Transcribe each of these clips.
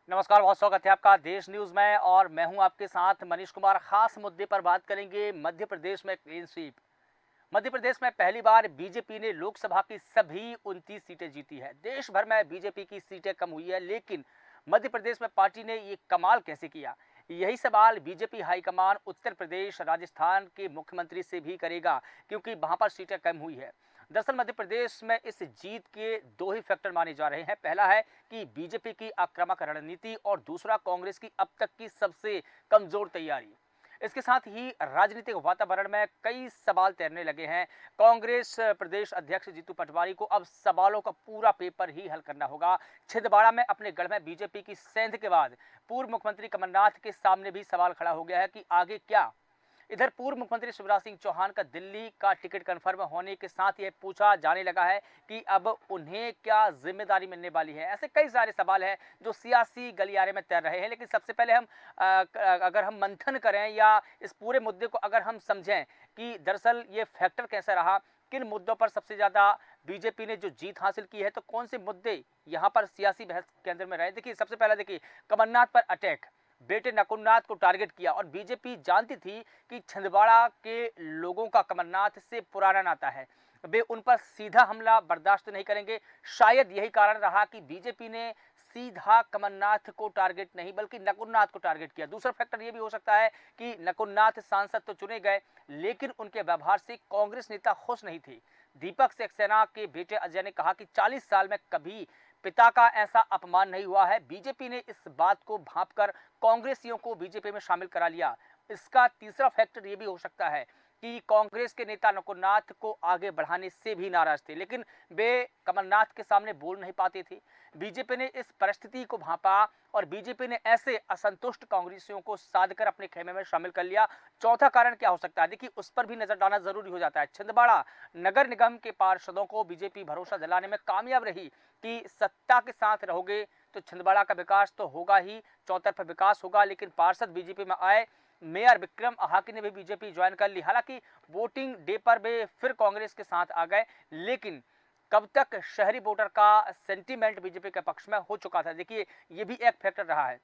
नमस्कार, बहुत स्वागत है आपका देश न्यूज में और मैं हूं आपके साथ मनीष कुमार। खास मुद्दे पर बात करेंगे मध्य प्रदेश में क्लीन स्वीप। मध्य प्रदेश में पहली बार बीजेपी ने लोकसभा की सभी 29 सीटें जीती है। देश भर में बीजेपी की सीटें कम हुई है, लेकिन मध्य प्रदेश में पार्टी ने ये कमाल कैसे किया, यही सवाल बीजेपी हाईकमान उत्तर प्रदेश राजस्थान के मुख्यमंत्री से भी करेगा, क्योंकि वहां पर सीटें कम हुई है। दरअसल मध्य प्रदेश में इस जीत के दो ही फैक्टर माने जा रहे हैं। पहला है कि बीजेपी की आक्रामक रणनीति और दूसरा कांग्रेस की अब तक की सबसे कमजोर तैयारी। इसके साथ ही राजनीतिक वातावरण में कई सवाल तैरने लगे हैं। कांग्रेस प्रदेश अध्यक्ष जीतू पटवारी को अब सवालों का पूरा पेपर ही हल करना होगा। छिंदवाड़ा में अपने गढ़ में बीजेपी की सेंध के बाद पूर्व मुख्यमंत्री कमलनाथ के सामने भी सवाल खड़ा हो गया है कि आगे क्या। इधर पूर्व मुख्यमंत्री शिवराज सिंह चौहान का दिल्ली का टिकट कंफर्म होने के साथ यह पूछा जाने लगा है कि अब उन्हें क्या जिम्मेदारी मिलने वाली है। ऐसे कई सारे सवाल हैं जो सियासी गलियारे में तैर रहे हैं। लेकिन सबसे पहले अगर हम मंथन करें या इस पूरे मुद्दे को अगर हम समझें कि दरअसल ये फैक्टर कैसा रहा, किन मुद्दों पर सबसे ज़्यादा बीजेपी ने जो जीत हासिल की है, तो कौन से मुद्दे यहाँ पर सियासी बहस केंद्र में रहे। देखिए, सबसे पहला देखिए, कमलनाथ पर अटैक, बेटे नकुलनाथ को टारगेट किया और बीजेपी जानती थी कि छिंदवाड़ा के लोगों का कमलनाथ से पुराना नाता है, वे उन पर सीधा हमला बर्दाश्त नहीं करेंगे। शायद यही कारण रहा कि बीजेपी ने सीधा कमलनाथ को टारगेट नहीं बल्कि नकुलनाथ को टारगेट किया। दूसरा फैक्टर यह भी हो सकता है कि नकुलनाथ सांसद तो चुने गए, लेकिन उनके व्यवहार से कांग्रेस नेता खुश नहीं थे। दीपक सक्सेना के बेटे अजय ने कहा कि 40 साल में कभी पिता का ऐसा अपमान नहीं हुआ है। बीजेपी ने इस बात को भांपकर कांग्रेसियों को बीजेपी में शामिल करा लिया। इसका तीसरा फैक्टर ये भी हो सकता है कि कांग्रेस के नेता नकुलनाथ को आगे बढ़ाने से भी नाराज थे, लेकिन वे कमलनाथ के सामने बोल नहीं पाते थे। बीजेपी ने इस परिस्थिति को भांपा और बीजेपी ने ऐसे असंतुष्ट कांग्रेसियों को साधकर अपने खेमे में शामिल कर लिया। चौथा कारण क्या हो सकता है, देखिए उस पर भी नजर डालना जरूरी हो जाता है। छिंदवाड़ा नगर निगम के पार्षदों को बीजेपी भरोसा दिलाने में कामयाब रही कि सत्ता के साथ रहोगे तो छिंदवाड़ा का विकास तो होगा ही, चौतरफा विकास होगा। लेकिन पार्षद बीजेपी में आए, मेयर विक्रम आहाकी ने भी बीजेपी ज्वाइन कर ली। हालांकि वोटिंग डे पर वे फिर कांग्रेस के साथ आ गए, लेकिन कब तक शहरी वोटर का सेंटीमेंट बीजेपी के पक्ष में हो चुका था, देखिए ये भी एक फैक्टर रहा है।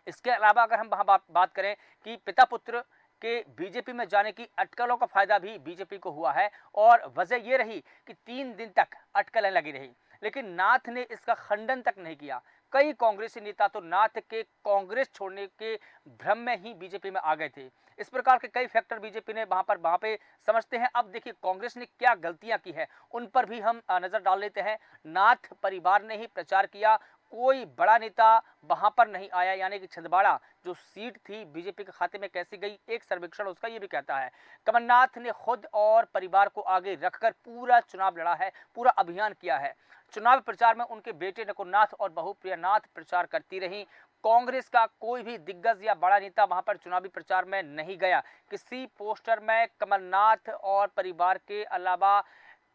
इसके अलावा अगर हम वहां बात करें कि पिता पुत्र के बीजेपी में जाने की अटकलों का फायदा भी बीजेपी को हुआ है, और वजह यह रही कि 3 दिन तक अटकलें लगी रही, लेकिन नाथ ने इसका खंडन तक नहीं किया। कई कांग्रेसी नेता तो नाथ के कांग्रेस छोड़ने के भ्रम में ही बीजेपी में आ गए थे। इस प्रकार के कई फैक्टर बीजेपी ने वहां पे समझते हैं। अब देखिए कांग्रेस ने क्या गलतियां की है, उन पर भी हम नजर डाल लेते हैं। नाथ परिवार ने ही प्रचार किया, कोई बड़ा नेता वहां पर नहीं आया, यानी कि छिंदवाड़ा जो सीट थी बीजेपी के खाते में कैसी गई, एक सर्वेक्षण उसका ये भी कहता है। कमलनाथ ने खुद और परिवार को आगे रखकर पूरा चुनाव लड़ा है, पूरा अभियान किया है। चुनाव प्रचार में उनके बेटे नकुलनाथ और बहू प्रियानाथ प्रचार करती रही। कांग्रेस का कोई भी दिग्गज या बड़ा नेता वहां पर चुनावी प्रचार में नहीं गया। किसी पोस्टर में कमलनाथ और परिवार के अलावा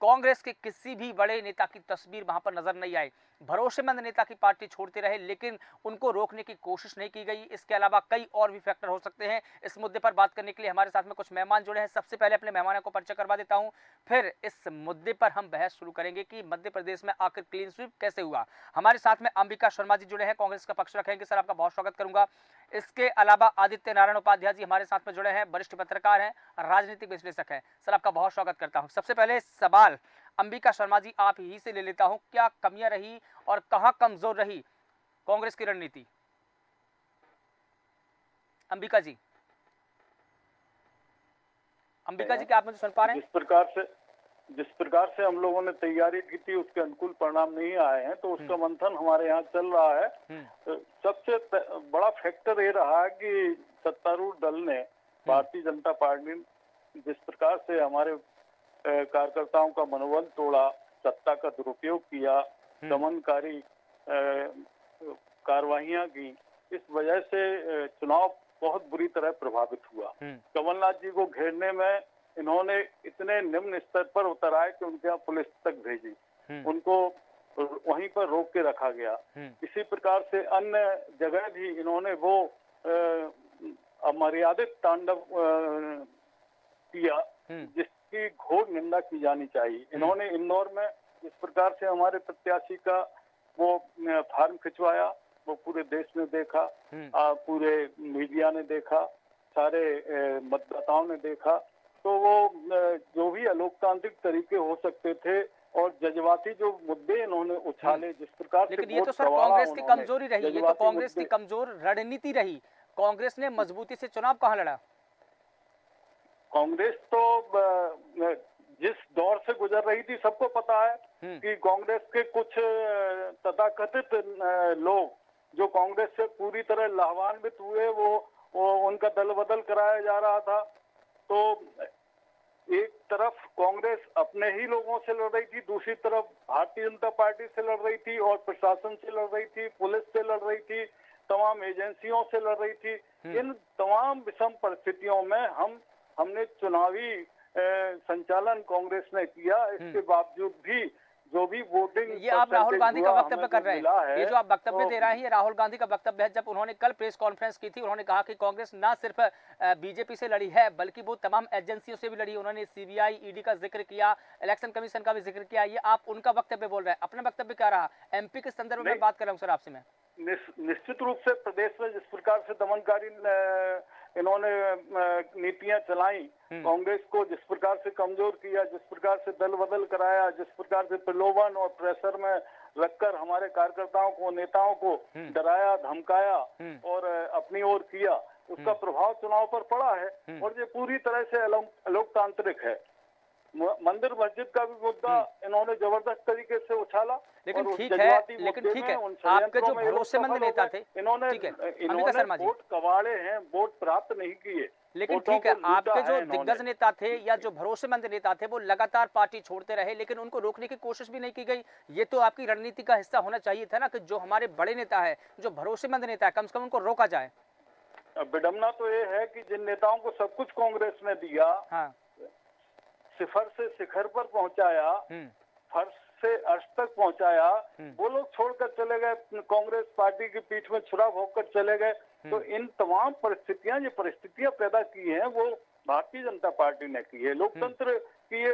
कांग्रेस के किसी भी बड़े नेता की तस्वीर वहां पर नजर नहीं आई। भरोसेमंद नेता की पार्टी छोड़ते रहे, लेकिन उनको रोकने की कोशिश नहीं की गई। इसके अलावा कई और भी फैक्टर हो सकते हैं। इस मुद्दे पर बात करने के लिए हमारे साथ में कुछ मेहमान जुड़े हैं। सबसे पहले अपने मेहमानों को परिचय करवा देता हूं, फिर इस मुद्दे पर हम बहस शुरू करेंगे कि मध्य प्रदेश में आखिर क्लीन स्वीप कैसे हुआ। हमारे साथ में अंबिका शर्मा जी जुड़े हैं, कांग्रेस का पक्ष रखेंगे। सर आपका बहुत स्वागत करूंगा। इसके अलावा आदित्य नारायण उपाध्याय जी हमारे साथ में जुड़े हैं, वरिष्ठ पत्रकार हैं, राजनीतिक विश्लेषक हैं। सर आपका बहुत स्वागत करता हूं। सबसे पहले सवाल अंबिका शर्मा जी आप ही से ले लेता हूं, क्या कमियां रही और कहां कमजोर रही कांग्रेस की रणनीति? अंबिका जी, अंबिका जी, क्या आप मुझे सुन पा रहे हैं? जिस प्रकार से हम लोगों ने तैयारी की थी उसके अनुकूल परिणाम नहीं आए हैं, तो उसका मंथन हमारे यहाँ चल रहा है। सबसे बड़ा फैक्टर ये रहा है कि सत्तारूढ़ दल ने, भारतीय जनता पार्टी ने जिस प्रकार से हमारे कार्यकर्ताओं का मनोबल तोड़ा, सत्ता का दुरुपयोग किया, दमनकारी कार्रवाइयां की, इस वजह से चुनाव बहुत बुरी तरह प्रभावित हुआ। कमलनाथ जी को घेरने में इन्होंने इतने निम्न स्तर पर उतर आए कि उनके यहाँ पुलिस तक भेजी, उनको वहीं पर रोक के रखा गया। इसी प्रकार से अन्य जगह भी इन्होंने वो अमर्यादित तांडव किया जिसकी घोर निंदा की जानी चाहिए। इन्होंने इंदौर में इस प्रकार से हमारे प्रत्याशी का वो फार्म खिंचवाया, वो पूरे देश ने देखा, पूरे मीडिया ने देखा, सारे मतदाताओं ने देखा। तो वो जो भी अलोकतांत्रिक तरीके हो सकते थे और जज्बाती जो मुद्दे इन्होंने उछाले, जिस प्रकार से लेकिन ये तो सर कांग्रेस की कमजोरी रही, ये तो कांग्रेस की कमजोर रणनीति रही। कांग्रेस ने मजबूती से चुनाव कहाँ लड़ा? कांग्रेस तो जिस दौर से गुजर रही थी सबको पता है कि कांग्रेस के कुछ तथाकथित लोग जो कांग्रेस से पूरी तरह लाभान्वित हुए, वो उनका दल बदल कराया जा रहा था। तो एक तरफ कांग्रेस अपने ही लोगों से लड़ रही थी, दूसरी तरफ भारतीय जनता पार्टी से लड़ रही थी और प्रशासन से लड़ रही थी, पुलिस से लड़ रही थी, तमाम एजेंसियों से लड़ रही थी। इन तमाम विषम परिस्थितियों में हमने चुनावी संचालन कांग्रेस ने किया। इसके बावजूद भी जो भी वोटिंग, ये आप राहुल गांधी का वक्तव्य कर रहे हैं, ये जो आप वक्तव्य दे रहे हैं ये राहुल गांधी का वक्तव्य है। जब उन्होंने कल प्रेस कॉन्फ्रेंस की थी, उन्होंने कहा कि कांग्रेस ना सिर्फ बीजेपी से लड़ी है बल्कि वो तमाम एजेंसियों से भी लड़ी। उन्होंने सीबीआई, ईडी का जिक्र किया, इलेक्शन कमीशन का भी जिक्र किया। ये आप उनका वक्तव्य बोल रहे हैं, अपना वक्तव्य क्या रहा? एमपी के संदर्भ में बात कर रहा हूँ सर आपसे मैं। निश्चित रूप से प्रदेश में जिस प्रकार से दमनकारी इन्होंने नीतियां चलाई, कांग्रेस को जिस प्रकार से कमजोर किया, जिस प्रकार से दल बदल कराया, जिस प्रकार से प्रलोभन और प्रेशर में रखकर हमारे कार्यकर्ताओं को, नेताओं को डराया, धमकाया और अपनी ओर किया, उसका प्रभाव चुनाव पर पड़ा है। और ये पूरी तरह से अलोकतांत्रिक है। मंदिर मस्जिद का भी मुद्दा इन्होंने जबरदस्त तरीके से उछाला। लेकिन ठीक है, आपके जो भरोसेमंद नेता थे, इन्होंने वोट कबाड़े हैं, वोट प्राप्त नहीं किए। लेकिन ठीक है, आपके जो दिग्गज नेता थे या जो भरोसेमंद नेता थे वो लगातार पार्टी छोड़ते रहे, लेकिन उनको रोकने की कोशिश भी नहीं की गई। ये तो आपकी रणनीति का हिस्सा होना चाहिए था ना कि जो हमारे बड़े नेता है, जो भरोसेमंद नेता है, कम से कम उनको रोका जाए। विडम्बना तो ये है कि जिन नेताओं को सब कुछ कांग्रेस ने दिया, सिफर से शिखर पर पहुंचाया, फर्श से अर्श तक पहुंचाया, वो लोग छोड़कर चले गए, कांग्रेस पार्टी की पीठ में छुरा होकर चले गए। तो इन तमाम परिस्थितियां पैदा की हैं वो भारतीय जनता पार्टी ने की है। लोकतंत्र की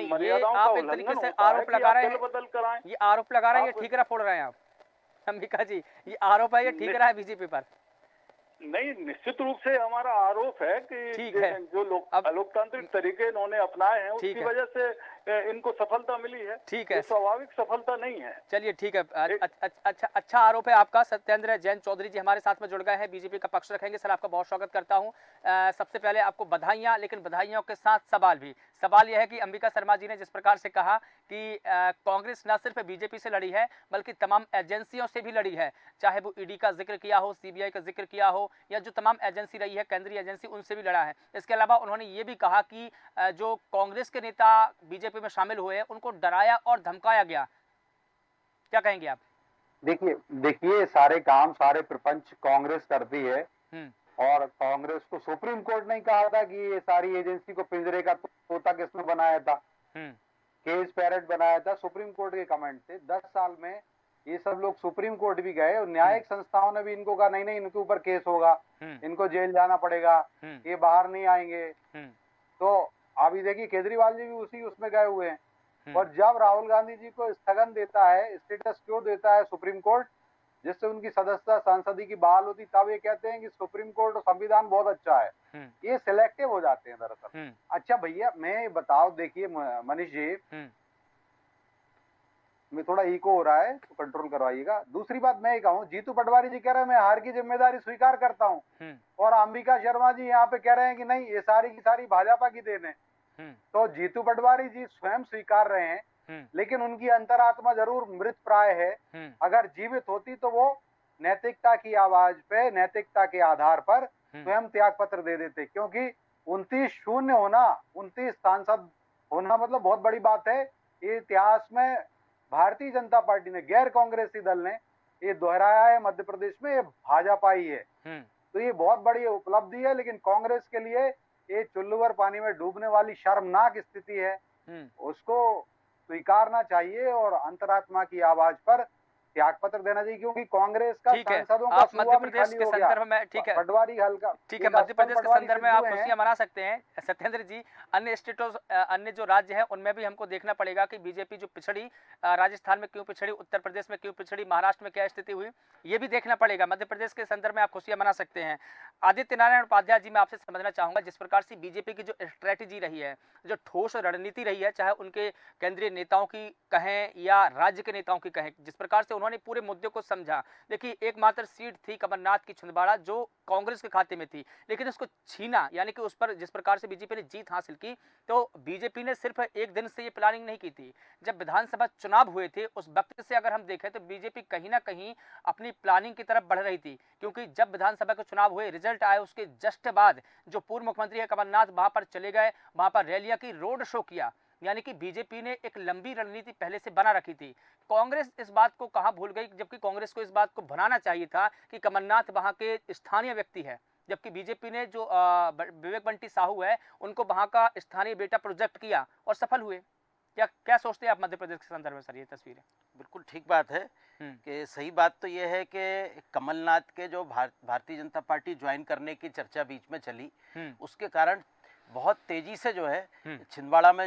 मर्यादाओं का उल्लंघन होता है कि आरोप लगा रहे हैं, बदल कराएं। ये आरोप लगा रहे हैं, ये ठीकरा फोड़ रहे हैं आप अंबिका जी, ये आरोप है, ये ठीकरा है बीजेपी पर? नहीं, निश्चित रूप से हमारा आरोप है कि जो अलोकतांत्रिक तरीके इन्होंने अपनाए हैं उसकी वजह से इनको सफलता मिली है। ठीक है, स्वाभाविक सफलता नहीं है। चलिए ठीक है, अच्छा आरोप है आपका। सत्येंद्र जैन चौधरी जी हमारे साथ में जुड़ गए हैं, बीजेपी का पक्ष रखेंगे। सर आपका बहुत स्वागत करता हूं। सबसे पहले आपको बधाइयां, लेकिन बधाइयों के साथ सवाल भी। सवाल यह है कि अंबिका शर्मा जी ने जिस प्रकार से कहा कि कांग्रेस न सिर्फ बीजेपी से लड़ी है बल्कि तमाम एजेंसियों से भी लड़ी है, चाहे वो ईडी का जिक्र किया हो, सीबीआई का जिक्र किया हो या जो तमाम एजेंसी रही है, केंद्रीय एजेंसी, उनसे भी लड़ा है। इसके अलावा उन्होंने ये भी कहा कि जो कांग्रेस के नेता बीजेपी में शामिल हुए उनको डराया और धमकाया गया। क्या कहेंगे आप? देखिए सारे काम, सारे प्रपंच कांग्रेस करती है और कांग्रेस को सुप्रीम कोर्ट ने कहा था कि ये सारी एजेंसी को पिंजरे का तोता किसने बनाया था, केज पैरेट बनाया था। सुप्रीम कोर्ट के कमेंट थे। 10 साल में ये सब लोग सुप्रीम कोर्ट भी गए और न्यायिक संस्थाओं ने भी इनको कहा नहीं इनके ऊपर केस होगा, इनको जेल जाना पड़ेगा, ये बाहर नहीं आएंगे। तो अभी देखिए केजरीवाल जी भी उसमें गए हुए हैं। और जब राहुल गांधी जी को स्थगन देता है, स्टेटस क्यों देता है सुप्रीम कोर्ट, जिससे उनकी सदस्यता सांसदी की बहाल होती, तब ये कहते हैं कि सुप्रीम कोर्ट और संविधान बहुत अच्छा है। ये सिलेक्टिव हो जाते हैं दरअसल। अच्छा भैया मैं बताओ, देखिए मनीष जी, में थोड़ा इको हो रहा है तो कंट्रोल करवाइएगा। दूसरी बात मैं ये कहूँ, जीतू पटवारी जी कह रहे हैं मैं हार की जिम्मेदारी स्वीकार करता हूँ और अंबिका शर्मा जी यहाँ पे कह रहे हैं कि नहीं ये सारी की सारी भाजपा की देन है। तो जीतू पटवारी जी स्वयं स्वीकार रहे हैं, लेकिन उनकी अंतरात्मा जरूर मृत प्राय है। अगर जीवित होती तो वो नैतिकता की आवाज पे, नैतिकता के आधार पर स्वयं त्याग पत्र दे देते, क्योंकि 29-0 होना, 29 सांसद होना मतलब बहुत बड़ी बात है। ये इतिहास में भारतीय जनता पार्टी ने, गैर कांग्रेसी दल ने ये दोहराया है मध्य प्रदेश में, ये भाजपा ही है। तो ये बहुत बड़ी उपलब्धि है, लेकिन कांग्रेस के लिए ये चुल्लूभर पानी में डूबने वाली शर्मनाक स्थिति है। उसको स्वीकारना चाहिए और अंतरात्मा की आवाज पर त्याग पत्र देना चाहिए, क्योंकि कांग्रेस का ठीक है, सांसदों का आप मध्य सूबा भी प्रदेश खाली के हो गया। संदर्भ में ठीक है, पटवारी हल्का, ठीक है, एक मध्य अस्पताल प्रदेश के पटवारी संदर्भ में सिद्धू आप हैं। खुशियां मना सकते हैं सत्येंद्र जी। अन्य स्टेटों, अन्य जो राज्य हैं उनमें भी हमको देखना पड़ेगा कि बीजेपी जो पिछड़ी, राजस्थान में क्यों पिछड़ी, उत्तर प्रदेश में क्यों पिछड़ी, महाराष्ट्र में क्या स्थिति हुई, ये भी देखना पड़ेगा। मध्य प्रदेश के संदर्भ में आप खुशियां मना सकते हैं। आदित्य नारायण उपाध्याय जी, मैं आपसे समझना चाहूंगा, जिस प्रकार से बीजेपी की जो स्ट्रैटेजी रही है, जो ठोस रणनीति रही है, चाहे उनके केंद्रीय नेताओं की कहें या राज्य के नेताओं की कहें, जिस प्रकार से उन्होंने पूरे मुद्दे को समझा। देखिए, एकमात्र सीट थी कमलनाथ की छिंदवाड़ा, जो कांग्रेस के खाते में थी, लेकिन उसको छीना, यानी कि उस पर जिस प्रकार से बीजेपी ने जीत हासिल की, तो बीजेपी ने सिर्फ एक दिन से ये प्लानिंग नहीं की थी। जब विधानसभा चुनाव हुए थे उस वक्त से अगर हम देखें तो बीजेपी कहीं ना कहीं अपनी प्लानिंग की तरफ बढ़ रही थी, क्योंकि जब विधानसभा के चुनाव हुए, रिजल्ट आए, उसके जस्ट बाद जो पूर्व मुख्यमंत्री है कमलनाथ वहां पर चले गए, वहां पर रैलियां की, रोड शो किया, यानी कि बीजेपी ने एक लंबी रणनीति पहले से बना रखी थी। कांग्रेस इस बात को कहां भूल गई, जबकि कांग्रेस को इस बात को भुनाना चाहिए था कि कमलनाथ वहां के स्थानीय व्यक्ति है, जबकि बीजेपी ने जो विवेक बंटी साहू है उनको वहां का स्थानीय बेटा प्रोजेक्ट किया और सफल हुए। क्या क्या सोचते हैं आप मध्य प्रदेश के संदर्भ में सर, ये तस्वीरें? बिल्कुल ठीक बात है कि सही बात तो ये है कि कमलनाथ के जो भारतीय जनता पार्टी ज्वाइन करने की चर्चा बीच में चली, उसके कारण बहुत तेजी से जो है छिंदवाड़ा में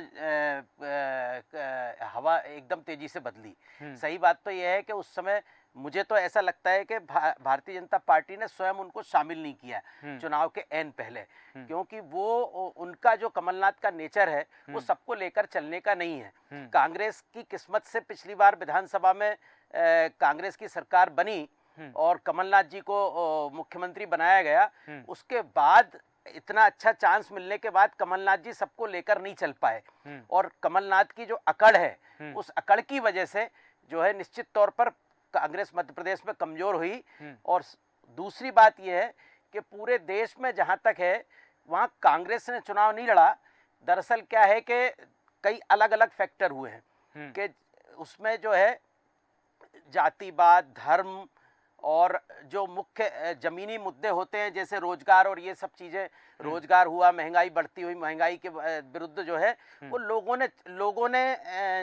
हवा एकदम तेजी से बदली। सही बात तो यह है कि उस समय मुझे तो ऐसा लगता है कि भारतीय जनता पार्टी ने स्वयं उनको शामिल नहीं किया चुनाव के एन पहले, क्योंकि वो उनका जो कमलनाथ का नेचर है वो सबको लेकर चलने का नहीं है। कांग्रेस की किस्मत से पिछली बार विधानसभा में कांग्रेस की सरकार बनी और कमलनाथ जी को मुख्यमंत्री बनाया गया। उसके बाद इतना अच्छा चांस मिलने के बाद कमलनाथ जी सबको लेकर नहीं चल पाए, और कमलनाथ की जो अकड़ है उस अकड़ की वजह से जो है निश्चित तौर पर कांग्रेस मध्य प्रदेश में कमजोर हुई। और दूसरी बात यह है कि पूरे देश में जहां तक है वहां कांग्रेस ने चुनाव नहीं लड़ा। दरअसल क्या है कि कई अलग अलग फैक्टर हुए हैं कि उसमें जो है जातिवाद, धर्म और जो मुख्य जमीनी मुद्दे होते हैं जैसे रोजगार और ये सब चीजें, रोजगार हुआ, महंगाई बढ़ती हुई, महंगाई के विरुद्ध जो है वो लोगों ने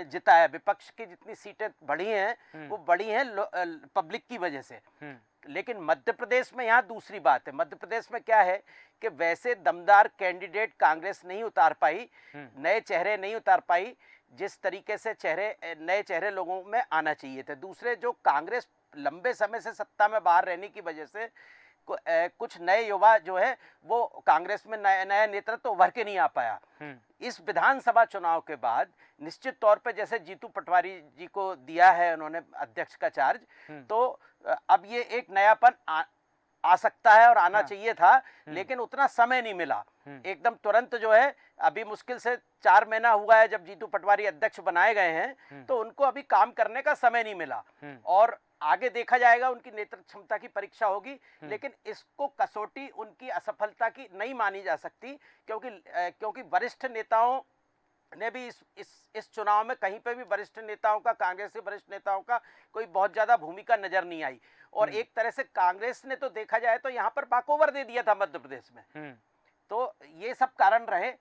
जिताया। विपक्ष की जितनी सीटें बढ़ी हैं वो बढ़ी हैं पब्लिक की वजह से। लेकिन मध्य प्रदेश में यहाँ दूसरी बात है। मध्य प्रदेश में क्या है कि वैसे दमदार कैंडिडेट कांग्रेस नहीं उतार पाई, नए चेहरे नहीं उतार पाई जिस तरीके से नए चेहरे लोगों में आना चाहिए थे। दूसरे, जो कांग्रेस लंबे समय से सत्ता में बाहर रहने की वजह से कुछ नए युवा जो है वो कांग्रेस में नया नेतृत्व तो उभर के नहीं आ पाया। इस विधानसभा चुनाव के बाद निश्चित तौर पे जैसे जीतू पटवारी जी को दिया है उन्होंने अध्यक्ष का चार्ज, तो अब ये एक नयापन आ सकता है और आना चाहिए था, लेकिन उतना समय नहीं मिला। एकदम तुरंत जो है, अभी मुश्किल से 4 महीना हुआ है जब जीतू पटवारी अध्यक्ष बनाए गए हैं, तो उनको अभी काम करने का समय नहीं मिला। और आगे देखा जाएगा, उनकी नेतृत्व क्षमता की परीक्षा होगी, लेकिन इसको कसौटी उनकी असफलता की नहीं मानी जा सकती, क्योंकि वरिष्ठ नेताओं ने भी इस चुनाव में कहीं पे भी वरिष्ठ नेताओं का, कांग्रेस के वरिष्ठ नेताओं का कोई बहुत ज्यादा भूमिका नजर नहीं आई। और एक तरह से कांग्रेस ने तो देखा जाए तो यहाँ पर बाकोवर दे दिया था मध्य प्रदेश में। तो ये सब कारण रहे।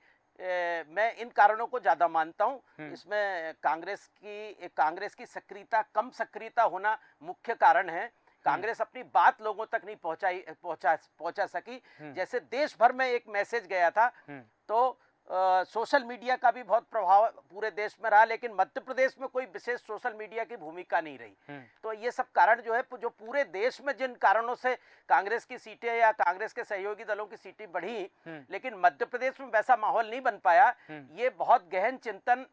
मैं इन कारणों को ज्यादा मानता हूं। इसमें कांग्रेस की कम सक्रियता होना मुख्य कारण है। कांग्रेस अपनी बात लोगों तक नहीं पहुंचा सकी। जैसे देश भर में एक मैसेज गया था, तो सोशल मीडिया का भी बहुत प्रभाव पूरे देश में रहा, लेकिन मध्य प्रदेश में कोई विशेष सोशल मीडिया की भूमिका नहीं रही। तो ये सब कारण जो है, जो पूरे देश में जिन कारणों से कांग्रेस की सीटें या कांग्रेस के सहयोगी दलों की सीटें बढ़ी, लेकिन मध्य प्रदेश में वैसा माहौल नहीं बन पाया, ये बहुत गहन चिंतन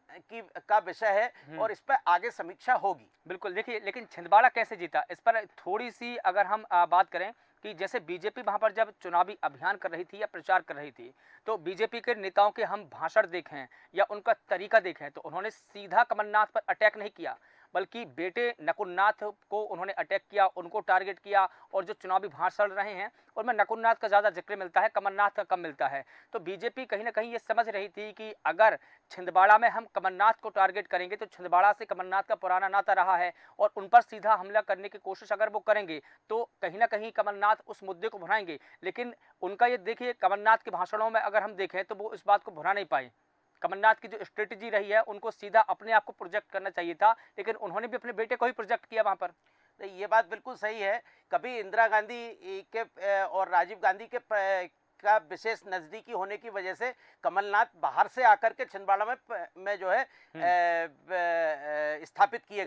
का विषय है और इस पर आगे समीक्षा होगी। बिल्कुल। देखिए, लेकिन छिंदवाड़ा कैसे जीता, इस पर थोड़ी सी अगर हम बात करें कि जैसे बीजेपी वहां पर जब चुनावी अभियान कर रही थी या प्रचार कर रही थी, तो बीजेपी के नेताओं के हम भाषण देखें या उनका तरीका देखें तो उन्होंने सीधा कमलनाथ पर अटैक नहीं किया, बल्कि बेटे नकुलनाथ को उन्होंने अटैक किया, उनको टारगेट किया। और जो चुनावी भाषण रहे हैं उनमें नकुलनाथ का ज़्यादा जिक्र मिलता है, कमलनाथ का कम मिलता है। तो बीजेपी कहीं ना कहीं ये समझ रही थी कि अगर छिंदवाड़ा में हम कमलनाथ को टारगेट करेंगे तो छिंदवाड़ा से कमलनाथ का पुराना नाता रहा है और उन पर सीधा हमला करने की कोशिश अगर वो करेंगे तो कहीं ना कहीं कमलनाथ उस मुद्दे को भुनाएंगे। लेकिन उनका ये देखिए, कमलनाथ के भाषणों में अगर हम देखें तो वो इस बात को भुना नहीं पाए। कमलनाथ की जो स्ट्रेटेजी रही है, उनको सीधा अपने आप को प्रोजेक्ट करना चाहिए था, लेकिन उन्होंने भी अपने बेटे को ही प्रोजेक्ट किया वहां पर। नहीं, ये बात बिल्कुल सही है। कभी इंदिरा गांधी के और राजीव गांधी के का विशेष नजदीकी होने की वजह से कमलनाथ बाहर से आकर के छिंदवाड़ा में जो है स्थापित किए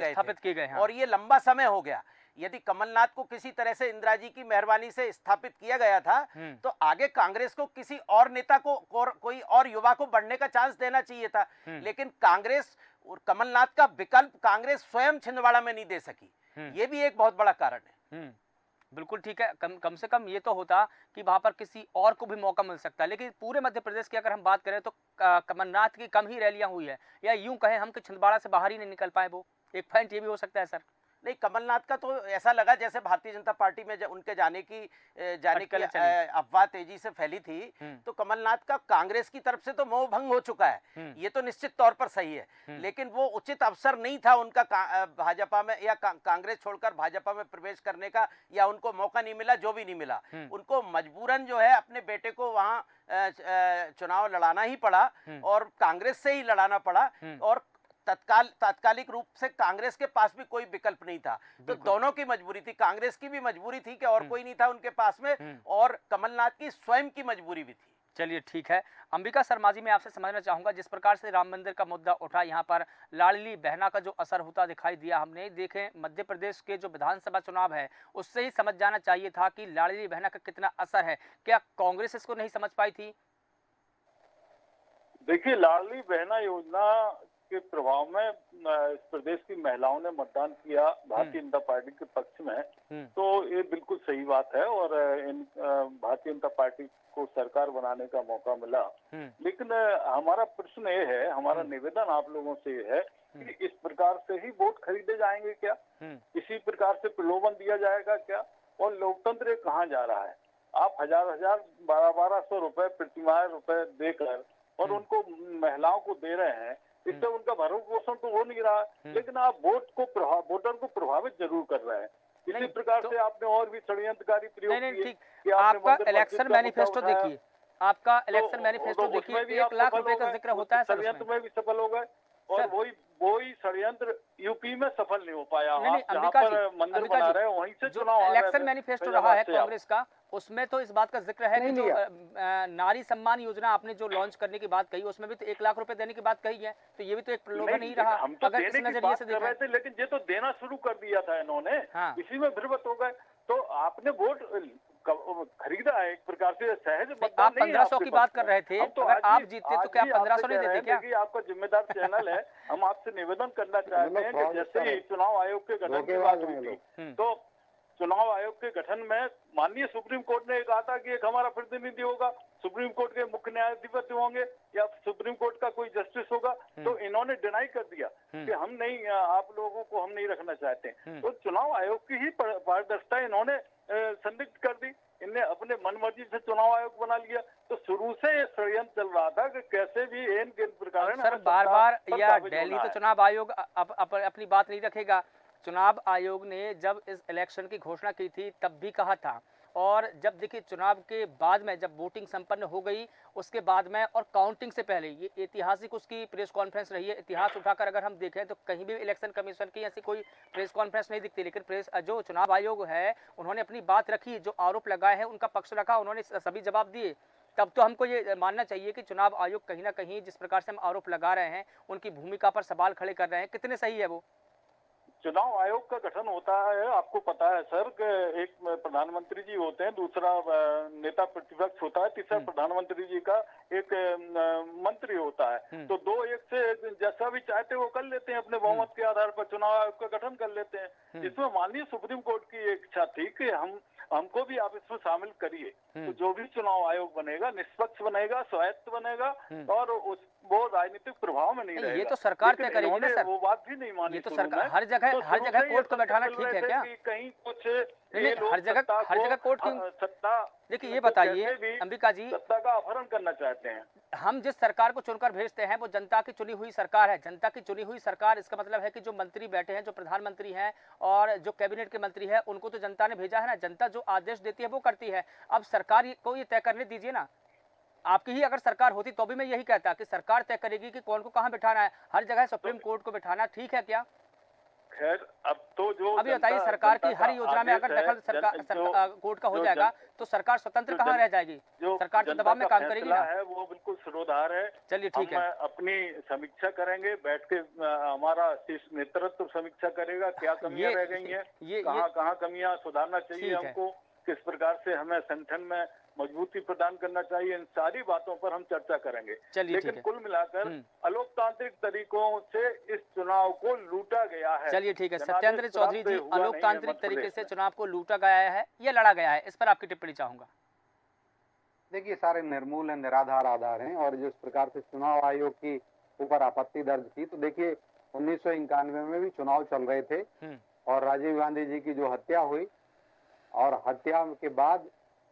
गए, हाँ। और ये लंबा समय हो गया। यदि कमलनाथ को किसी तरह से इंदिरा जी की मेहरबानी से स्थापित किया गया था, तो आगे कांग्रेस को किसी और नेता को कोई और युवा को बढ़ने का चांस देना चाहिए था। लेकिन कांग्रेस और कमलनाथ का विकल्प कांग्रेस स्वयं छिंदवाड़ा में नहीं दे सकी। ये भी एक बहुत बड़ा कारण है। बिल्कुल ठीक है। कम से कम ये तो होता कि वहां पर किसी और को भी मौका मिल सकता है। लेकिन पूरे मध्य प्रदेश की अगर हम बात करें तो कमलनाथ की कम ही रैलियां हुई है, या यूं कहें हम कि छिंदवाड़ा से बाहर ही नहीं निकल पाए। वो एक पॉइंट ये भी हो सकता है सर। नहीं, कमलनाथ का तो ऐसा लगा जैसे भारतीय जनता पार्टी में उनके जाने की अफवाह तेजी से फैली थी, तो कमलनाथ का कांग्रेस की तरफ से तो मोह भंग हो चुका है, ये तो निश्चित तौर पर सही है। लेकिन वो उचित अवसर नहीं था उनका भाजपा में या कांग्रेस छोड़कर भाजपा में प्रवेश करने का, या उनको मौका नहीं मिला, जो भी नहीं मिला। उनको मजबूरन जो है अपने बेटे को वहां चुनाव लड़ाना ही पड़ा, और कांग्रेस से ही लड़ाना पड़ा, और तात्कालिक रूप से कांग्रेस के पास भी कोई विकल्प नहीं था। तो दोनों की मजबूरी थी, कांग्रेस की भी मजबूरी थी कि और कोई नहीं था उनके पास में, और कमलनाथ की स्वयं की मजबूरी भी थी। चलिए ठीक है। अंबिका शर्मा जी, मैं आपसे समझना चाहूंगा, जिस प्रकार से राम मंदिर का मुद्दा उठा, यहाँ पर लाडली बहना का जो असर होता दिखाई दिया, हमने देखें मध्य प्रदेश के जो विधानसभा चुनाव है उससे ही समझ जाना चाहिए था कि लाडली बहना का कितना असर है। क्या कांग्रेस इसको नहीं समझ पाई थी? देखिए, लाडली बहना योजना के प्रभाव में इस प्रदेश की महिलाओं ने मतदान किया भारतीय जनता पार्टी के पक्ष में, तो ये बिल्कुल सही बात है, और भारतीय जनता पार्टी को सरकार बनाने का मौका मिला। लेकिन हमारा प्रश्न ये है, हमारा निवेदन आप लोगों से ये है कि इस प्रकार से ही वोट खरीदे जाएंगे क्या? इसी प्रकार से प्रलोभन दिया जाएगा क्या? और लोकतंत्र कहाँ जा रहा है? आप हजार 1200 रुपए प्रतिमाह रुपए देकर और उनको महिलाओं को दे रहे हैं, इससे उनका भरण पोषण तो हो नहीं रहा, लेकिन आप वोटर को प्रभावित जरूर कर रहे हैं। इसी प्रकार से आपने और भी षड्यंत्रकारी प्रयोग किए। आपका इलेक्शन मैनिफेस्टो देखिए, आपका इलेक्शन मैनिफेस्टो देखिए, 1 लाख रुपए का जिक्र होता है। षड्यंत्र में भी सफल हो गए, और वही षड्यंत्र यूपी में सफल नहीं हो पाया। जहाँ पर मंदिर बना रहे हैं वहीं से चुनाव। इलेक्शन मैनिफेस्टो रहा है कांग्रेस का, उसमें तो इस बात का जिक्र है कि जो नारी सम्मान योजना आपने जो लॉन्च करने की बात कही, उसमें भी तो 1 लाख रुपए देने की बात कही है, तो ये भी तो एक प्रलोभन ही रहा। हम तो अगर इस नजरिए से देख रहे थे, लेकिन ये तो देना शुरू कर दिया था इन्होंने, इसी में भिड़वत हो गए। तो आपने वोट खरीदा है एक प्रकार से, सहज मतदान। आप 1500 की बात कर रहे थे, अगर आप जीतते तो क्या 1500 नहीं देते क्या? देखिए, आपका जिम्मेदार चैनल है, हम आपसे निवेदन करना चाहते हैं कि जैसे ही चुनाव आयोग के गठन की बात हुई थी, तो चुनाव आयोग के गठन में माननीय सुप्रीम कोर्ट ने कहा था कि एक हमारा प्रतिनिधि होगा, सुप्रीम कोर्ट के मुख्य न्यायाधिपति होंगे या सुप्रीम कोर्ट का कोई जस्टिस होगा। तो इन्होंने डिनाई कर दिया कि हम नहीं, आप लोगों को हम नहीं रखना चाहते। तो चुनाव आयोग की ही पारदर्शिता इन्होंने संदिग्ध कर दी, इनने अपने मनमर्जी से चुनाव आयोग बना लिया। तो शुरू से ये षड्यंत्र चल रहा था कि कैसे भी इन प्रकार सर बार या दिल्ली तो चुनाव आयोग अपनी बात नहीं रखेगा। चुनाव आयोग ने जब इस इलेक्शन की घोषणा की थी तब भी कहा था, और जब देखिए चुनाव के बाद में जब वोटिंग संपन्न हो गई उसके बाद में और काउंटिंग से पहले, ये ऐतिहासिक उसकी प्रेस कॉन्फ्रेंस रही है। इतिहास उठाकर अगर हम देखें तो कहीं भी इलेक्शन कमीशन की ऐसी कोई प्रेस कॉन्फ्रेंस नहीं दिखती, लेकिन जो चुनाव आयोग है उन्होंने अपनी बात रखी, जो आरोप लगाए हैं उनका पक्ष रखा, उन्होंने सभी जवाब दिए। तब तो हमको ये मानना चाहिए कि चुनाव आयोग कहीं ना कहीं जिस प्रकार से हम आरोप लगा रहे हैं, उनकी भूमिका पर सवाल खड़े कर रहे हैं, कितने सही है वो? चुनाव आयोग का गठन होता है, आपको पता है सर, कि एक प्रधानमंत्री जी होते हैं, दूसरा नेता प्रतिपक्ष होता है, तीसरा प्रधानमंत्री जी का एक मंत्री होता है। तो 2-1 से जैसा भी चाहते वो कर लेते हैं, अपने बहुमत के आधार पर चुनाव आयोग का गठन कर लेते हैं। इसमें माननीय सुप्रीम कोर्ट की एक इच्छा थी कि हमको भी आप इसमें शामिल करिए। तो जो भी चुनाव आयोग बनेगा निष्पक्ष बनेगा, स्वायत्त बनेगा, और वो राजनीतिक प्रभाव में नहीं रहेगा। ये तो सरकार तय करेगी ना सर, वो बात भी नहीं मानी। ये तो सरकार हर जगह कोर्ट को बैठाना ठीक है क्या? कहीं कुछ हर जगह कोर्ट की सत्ता। देखिए ये बताइए अंबिका जी, सत्ता का अपहरण करना चाहते हैं। हम जिस सरकार को चुनकर भेजते हैं वो जनता की चुनी हुई सरकार है। जनता की चुनी हुई सरकार, इसका मतलब है कि जो मंत्री बैठे हैं, जो प्रधानमंत्री हैं और जो कैबिनेट के मंत्री हैं, उनको तो जनता ने भेजा है ना। जनता जो आदेश देती है वो करती है। अब सरकार को ये तय करने दीजिए ना। आपकी ही अगर सरकार होती तो भी मैं यही कहता कि सरकार तय करेगी कि कौन को कहाँ बिठाना है। हर जगह सुप्रीम कोर्ट को बिठाना ठीक है क्या? खैर अब तो जो अभी बताइए, सरकार की हर योजना में अगर दखल सरकार कोर्ट का हो जाएगा तो सरकार स्वतंत्र कहाँ रह जाएगी? सरकार तो दबाव में काम करेगी ना। है वो बिल्कुल सिरोधार है। चलिए ठीक है, अपनी समीक्षा करेंगे बैठ के, हमारा शीर्ष नेतृत्व समीक्षा करेगा क्या कमियां रह गई हैं, कहाँ कमियां सुधारना चाहिए हमको, किस प्रकार से हमें संगठन में मजबूती प्रदान करना चाहिए, इन सारी बातों पर हम चर्चा करेंगे। लेकिन कुल मिलाकर अलोकतांत्रिक तरीकों से इस चुनाव को लूटा गया है। चलिए ठीक है सत्येंद्र चौधरी जी, अलोकतांत्रिक तरीके से चुनाव को लूटा गया है या लड़ा गया है, इस पर आपकी टिप्पणी चाहूंगा। देखिए, सारे निर्मूल है, निराधार आधार हैं, और जिस प्रकार से चुनाव आयोग की ऊपर आपत्ति दर्ज की, तो देखिए 1991 में भी चुनाव चल रहे थे और राजीव गांधी जी की जो हत्या हुई, और हत्या के बाद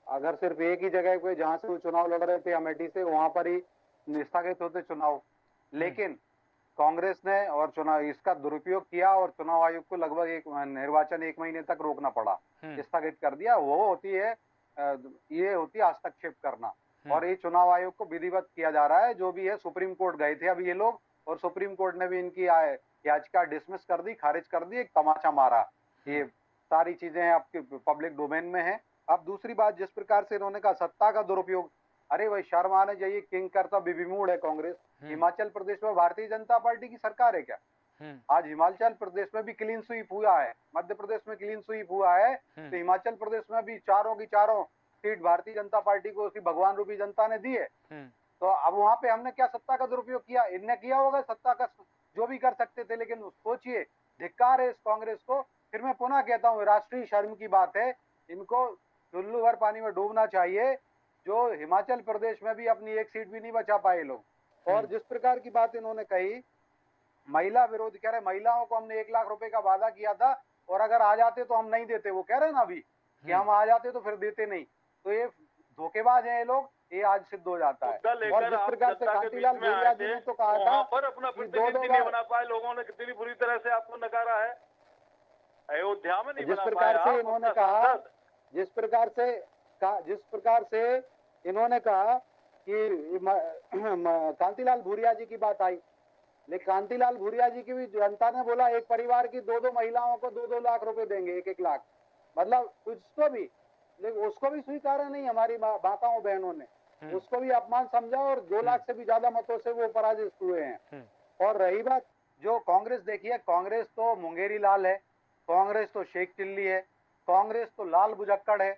अगर सिर्फ एक ही जगह पे जहां से वो चुनाव लड़ रहे थे अमेठी से, वहां पर ही स्थगित होते चुनाव, लेकिन कांग्रेस ने और चुनाव इसका दुरुपयोग किया और चुनाव आयोग को लगभग निर्वाचन 1 महीने तक रोकना पड़ा, स्थगित कर दिया। वो होती है ये होती है हस्तक्षेप करना, और ये चुनाव आयोग को विधिवत किया जा रहा है। जो भी है, सुप्रीम कोर्ट गए थे अभी ये लोग, और सुप्रीम कोर्ट ने भी इनकी याचिका डिसमिस कर दी, खारिज कर दी, एक तमाचा मारा। ये सारी चीजें आपके पब्लिक डोमेन में है। अब दूसरी बात, जिस प्रकार से इन्होंने कहा सत्ता का दुरुपयोग, अरे भाई शर्म आने चाहिए, किंग करता विमूढ़ है कांग्रेस। हिमाचल प्रदेश में भारतीय जनता पार्टी की सरकार है क्या? आज हिमाचल प्रदेश में भी क्लीन स्वीप हुआ है, मध्य प्रदेश में क्लीन स्वीप हुआ है, तो हिमाचल प्रदेश में भी चारों की चारों सीट भारतीय जनता पार्टी को उसी भगवान रूपी जनता ने दी है। तो अब वहां पे हमने क्या सत्ता का दुरुपयोग किया? इनने किया होगा सत्ता का, जो भी कर सकते थे। लेकिन सोचिए, धिक्कार है इस कांग्रेस को। फिर मैं पुनः कहता हूँ, राष्ट्रीय शर्म की बात है, इनको चुल्लू भर पानी में डूबना चाहिए। जो हिमाचल प्रदेश में भी अपनी एक सीट भी नहीं बचा पाए लोग। और जिस प्रकार की बात इन्होंने कही, महिला विरोध, कह रहे महिलाओं को हमने 1 लाख रुपए का वादा किया था और अगर आ जाते तो हम नहीं देते। वो कह रहे हैं ना अभी कि हम आ जाते तो फिर देते नहीं। तो ये धोखेबाज हैं ये लोग, ये आज सिद्ध हो जाता है। और जिस प्रकार से कांतिलाल भूरिया जी ने तो कहा था पर अपना प्रतिनिधि नहीं बना पाए, लोगों ने कितनी बुरी तरह से आपको नकारा है। अयोध्या में नहीं बना पाए। जिस प्रकार से इन्होंने कहा, जिस प्रकार से इन्होंने कहा कि कांतिलाल भूरिया जी की बात आई, लेकिन कांतिलाल भूरिया जी की भी जनता ने बोला एक परिवार की 2-2 महिलाओं को 2-2 लाख रुपए देंगे, 1-1 लाख, मतलब उसको भी, लेकिन उसको भी स्वीकारा नहीं हमारी माताओं बहनों ने, उसको भी अपमान समझा और 2 लाख से भी ज्यादा मतों से वो पराजित हुए हैं। और रही बात जो कांग्रेस, देखिए कांग्रेस तो मुंगेरी लाल है, कांग्रेस तो शेख चिल्ली है, कांग्रेस तो लाल बुजक्कड़ है।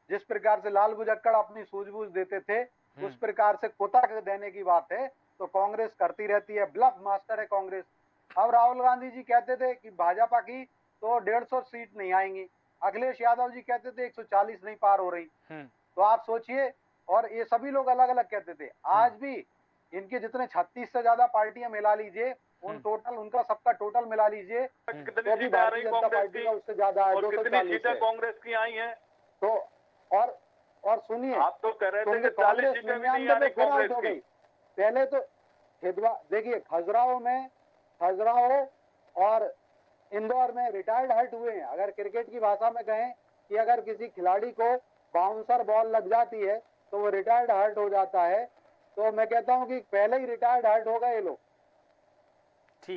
जिस प्रकार से लाल बुजक्कड़ अपनी सूझबूझ देते थे, उस प्रकार से कोता देने की बात है तो कांग्रेस करती रहती है। ब्लफ मास्टर है कांग्रेस। अब राहुल गांधी जी कहते थे कि भाजपा की तो 150 सीट नहीं आएंगी, अखिलेश यादव जी कहते थे 140 नहीं पार हो रही। तो आप सोचिए, और ये सभी लोग अलग अलग कहते थे। आज भी इनके जितने 36 से ज्यादा पार्टियां मिला लीजिए, उन टोटल उनका सबका टोटल मिला लीजिए, कितनी सीटें आ रही कांग्रेस की, उससे ज्यादा है, और कितनी सीटें कांग्रेस की आई हैं। तो और सुनिए, आप तो कह रहे थे कि 40 सीटें भी नहीं आ रही कांग्रेस की। पहले तो देखिए खजुराहो और इंदौर में रिटायर्ड हर्ट हुए हैं। अगर क्रिकेट की भाषा में कहें कि अगर किसी खिलाड़ी को बाउंसर बॉल लग जाती है तो वो रिटायर्ड हर्ट हो जाता है, तो मैं कहता हूं कि पहले ही रिटायर्ड हर्ट हो गए लोग।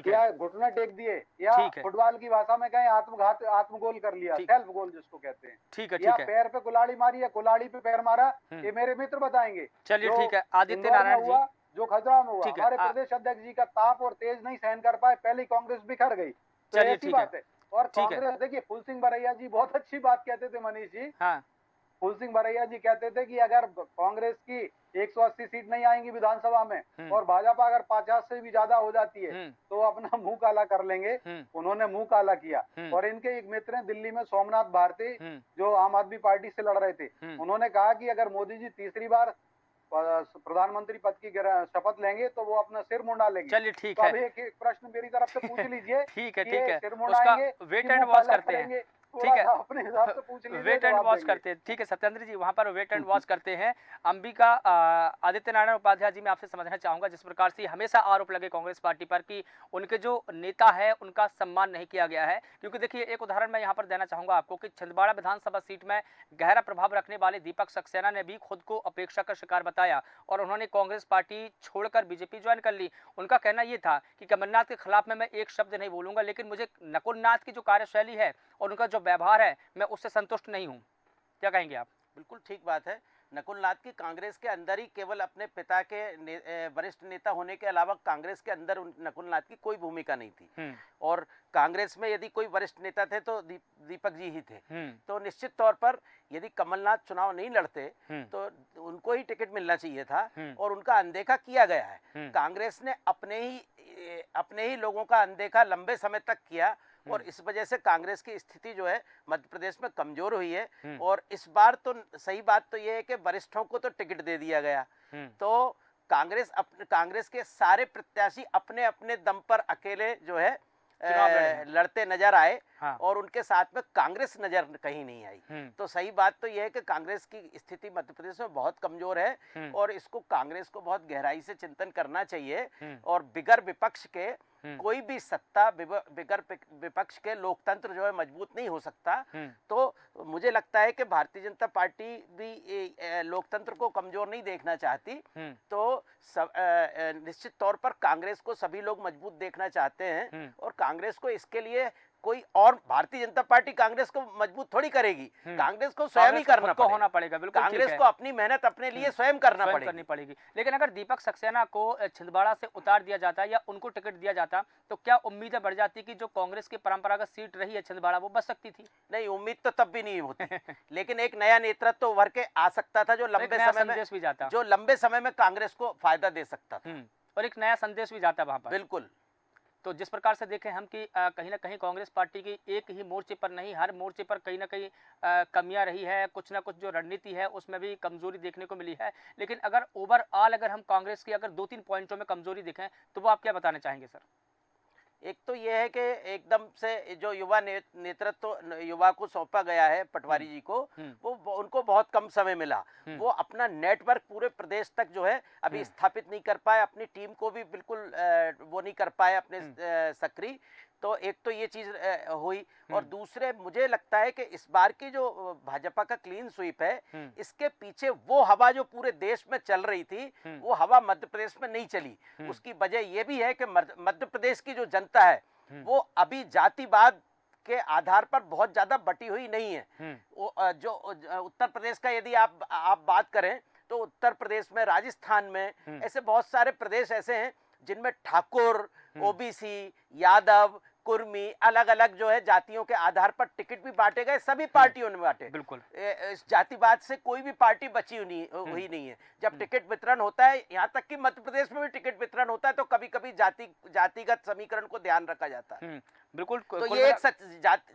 या घुटना टेक दिए, या फुटबॉल की भाषा में कहें आत्मघात, आत्मगोल कर लिया, सेल्फ गोल जिसको कहते हैं। या पैर पे कुल्हाड़ी मारी या कुल्हाड़ी पे पैर मारा, ये मेरे मित्र बताएंगे। चलिए ठीक है, आदित्य नारायण जी, जो खजुराहो में हुआ, हमारे प्रदेश अध्यक्ष जी का ताप और तेज नहीं सहन कर पाए, पहले कांग्रेस बिखर गई। तो ऐसी बात है। और कांग्रेस, देखिए फूल सिंह बरैया जी बहुत अच्छी बात कहते थे मनीष जी। फूल सिंह बरैया जी कहते थे कि अगर कांग्रेस की 180 सीट नहीं आएंगी विधानसभा में और भाजपा अगर 50 से भी ज्यादा हो जाती है तो अपना मुंह काला कर लेंगे। उन्होंने मुंह काला किया। और इनके एक मित्र हैं दिल्ली में, सोमनाथ भारती, जो आम आदमी पार्टी से लड़ रहे थे, उन्होंने कहा कि अगर मोदी जी तीसरी बार प्रधानमंत्री पद की शपथ लेंगे तो वो अपना सिर मुंडा लेंगे। चलिए ठीक है, अब एक प्रश्न मेरी तरफ से पूछ लीजिए। ठीक है, सिर मुंडाएंगे, वेट एंड वॉच करते हैं। ठीक है, अपने हिसाब से पूछ लीजिए, वेट एंड जवाब वॉच देंगे। करते हैं। ठीक है सत्येंद्र जी, वहां पर वेट एंड वॉच करते हैं। अंबिका आदित्य नारायण उपाध्याय जी, मैं आपसे समझना चाहूंगा, जिस प्रकार से हमेशा आरोप लगे कांग्रेस पार्टी पर कि उनके जो नेता है उनका सम्मान नहीं किया गया है, क्योंकि देखिए एक उदाहरण मैं यहाँ पर देना चाहूंगा आपको कि छिंदवाड़ा विधानसभा सीट में गहरा प्रभाव रखने वाले दीपक सक्सेना ने भी खुद को अपेक्षा का शिकार बताया और उन्होंने कांग्रेस पार्टी छोड़कर बीजेपी ज्वाइन कर ली। उनका कहना यह था कि कमलनाथ के खिलाफ में मैं एक शब्द नहीं बोलूंगा, लेकिन मुझे नकुल नाथ की जो कार्यशैली है और उनका जो व्यवहार है मैं उससे संतुष्ट नहीं हूं। क्या कहेंगे आप? बिल्कुल ठीक बात है। नकुल नाथ की कांग्रेस के अंदर ही केवल अपने पिता के वरिष्ठ नेता होने के अलावा कांग्रेस के अंदर नकुल नाथ की कोई भूमिका नहीं थी, और कांग्रेस में यदि कोई वरिष्ठ नेता थे तो दीपक जी ही थे। तो निश्चित तौर पर यदि कमलनाथ चुनाव नहीं लड़ते तो उनको ही टिकट मिलना चाहिए था, और उनका अनदेखा किया गया है। कांग्रेस ने अपने ही लोगों का अनदेखा लंबे समय तक किया, और इस वजह से कांग्रेस की स्थिति जो है मध्य प्रदेश में कमजोर हुई है। और इस बार तो सही बात तो यह है कि वरिष्ठों को तो टिकट दे दिया गया, तो कांग्रेस के सारे प्रत्याशी अपने अपने दम पर अकेले जो है लड़ते नजर आए। हाँ। और उनके साथ में कांग्रेस नजर कहीं नहीं आई। तो सही बात तो यह है कि कांग्रेस की स्थिति मध्य प्रदेश में बहुत कमजोर है, और इसको कांग्रेस को बहुत गहराई से चिंतन करना चाहिए, और बिगर विपक्ष के कोई भी सत्ता, बिगर विपक्ष के लोकतंत्र जो है मजबूत नहीं हो सकता। तो मुझे लगता है कि भारतीय जनता पार्टी भी लोकतंत्र को कमजोर नहीं देखना चाहती, तो निश्चित तौर पर कांग्रेस को सभी लोग मजबूत देखना चाहते हैं, और कांग्रेस को इसके लिए कोई और भारतीय जनता पार्टी कांग्रेस को मजबूत थोड़ी करेगी। कांग्रेस को स्वयं ही करना पड़ेगा। बिल्कुल, कांग्रेस को अपनी मेहनत अपने लिए स्वयं करनी पड़ेगी। लेकिन अगर दीपक सक्सेना को छिंदवाड़ा से उतार दिया जाता या उनको टिकट दिया जाता तो क्या उम्मीदें बढ़ जाती कि जो कांग्रेस की परंपरागत सीट रही है छिंदवाड़ा वो बच सकती थी? नहीं, उम्मीद तो तब भी नहीं होती लेकिन एक नया नेतृत्व तो उभर के आ सकता था, जो लंबे समय में कांग्रेस को फायदा दे सकता था, और एक नया संदेश भी जाता वहां पर। बिल्कुल। तो जिस प्रकार से देखें हम कि कहीं ना कहीं कांग्रेस पार्टी की एक ही मोर्चे पर नहीं, हर मोर्चे पर कहीं ना कहीं कमियां रही है, कुछ ना कुछ जो रणनीति है उसमें भी कमजोरी देखने को मिली है। लेकिन अगर ओवरऑल अगर हम कांग्रेस की अगर 2-3 पॉइंटों में कमजोरी देखें तो वो आप क्या बताना चाहेंगे सर? एक तो यह है कि एकदम से जो युवा नेतृत्व युवा को सौंपा गया है पटवारी जी को, वो उनको बहुत कम समय मिला। वो अपना नेटवर्क पूरे प्रदेश तक जो है अभी स्थापित नहीं कर पाए, अपनी टीम को भी बिल्कुल वो नहीं कर पाए अपने सक्रिय। तो एक तो ये चीज हुई, और दूसरे मुझे लगता है कि इस बार की जो भाजपा का क्लीन स्वीप है, इसके पीछे वो हवा जो पूरे देश में चल रही थी वो हवा मध्य प्रदेश में नहीं चली। उसकी वजह ये भी है कि मध्य प्रदेश की जो जनता है वो अभी जातिवाद के आधार पर बहुत ज्यादा बटी हुई नहीं है। जो उत्तर प्रदेश का यदि आप बात करें तो उत्तर प्रदेश में, राजस्थान में ऐसे बहुत सारे प्रदेश ऐसे हैं जिनमें ठाकुर, ओबीसी, यादव, कुर्मी, अलग अलग जो है जातियों के आधार पर टिकट भी बांटे गए, सभी पार्टियों ने बांटे। बिल्कुल। इस जातिवाद से कोई भी पार्टी बची हुई नहीं है। जब टिकट वितरण होता है, यहाँ तक कि मध्य प्रदेश में भी टिकट वितरण होता है, तो कभी कभी जातिगत समीकरण को ध्यान रखा जाता है। बिल्कुल। तो ये एक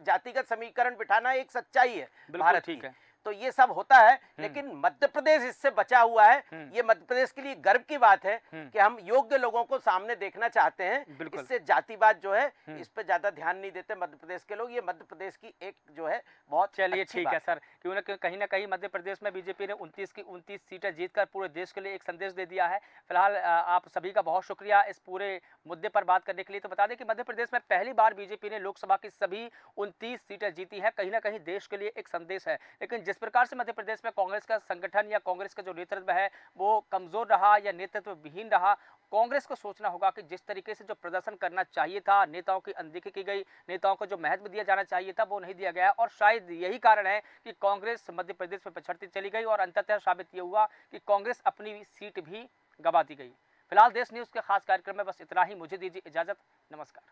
जातिगत समीकरण बिठाना एक सच्चाई है भारत की। तो ये सब होता है, लेकिन मध्य प्रदेश इससे बचा हुआ है। ये मध्य प्रदेश के लिए गर्व की बात है कि हम योग्य लोगों को सामने देखना चाहते हैं। इससे जातिवाद जो है इस पे ज्यादा ध्यान नहीं देते मध्य प्रदेश के लोग। ये मध्य प्रदेश की एक जो है बहुत चलिए ठीक है सर, क्यों ना कहीं ना कहीं मध्य प्रदेश में बीजेपी ने 29 की 29 सीटें जीतकर पूरे देश के लिए एक संदेश दे दिया है। फिलहाल आप सभी का बहुत शुक्रिया इस पूरे मुद्दे पर बात करने के लिए। तो बता दें कि मध्य प्रदेश में पहली बार बीजेपी ने लोकसभा की सभी 29 सीटें जीती है, कहीं ना कहीं देश के लिए एक संदेश है। लेकिन जिस प्रकार से मध्य प्रदेश में कांग्रेस का संगठन या कांग्रेस का जो नेतृत्व है वो कमजोर रहा या नेतृत्व विहीन रहा, कांग्रेस को सोचना होगा कि जिस तरीके से जो प्रदर्शन करना चाहिए था, नेताओं की अनदेखी की गई, नेताओं को जो महत्व दिया जाना चाहिए था वो नहीं दिया गया, और शायद यही कारण है कि कांग्रेस मध्य प्रदेश में पिछड़ती चली गई और अंततः साबित ये हुआ कि कांग्रेस अपनी सीट भी गंवाती गई। फिलहाल देश न्यूज के खास कार्यक्रम में बस इतना ही। मुझे दीजिए इजाजत, नमस्कार।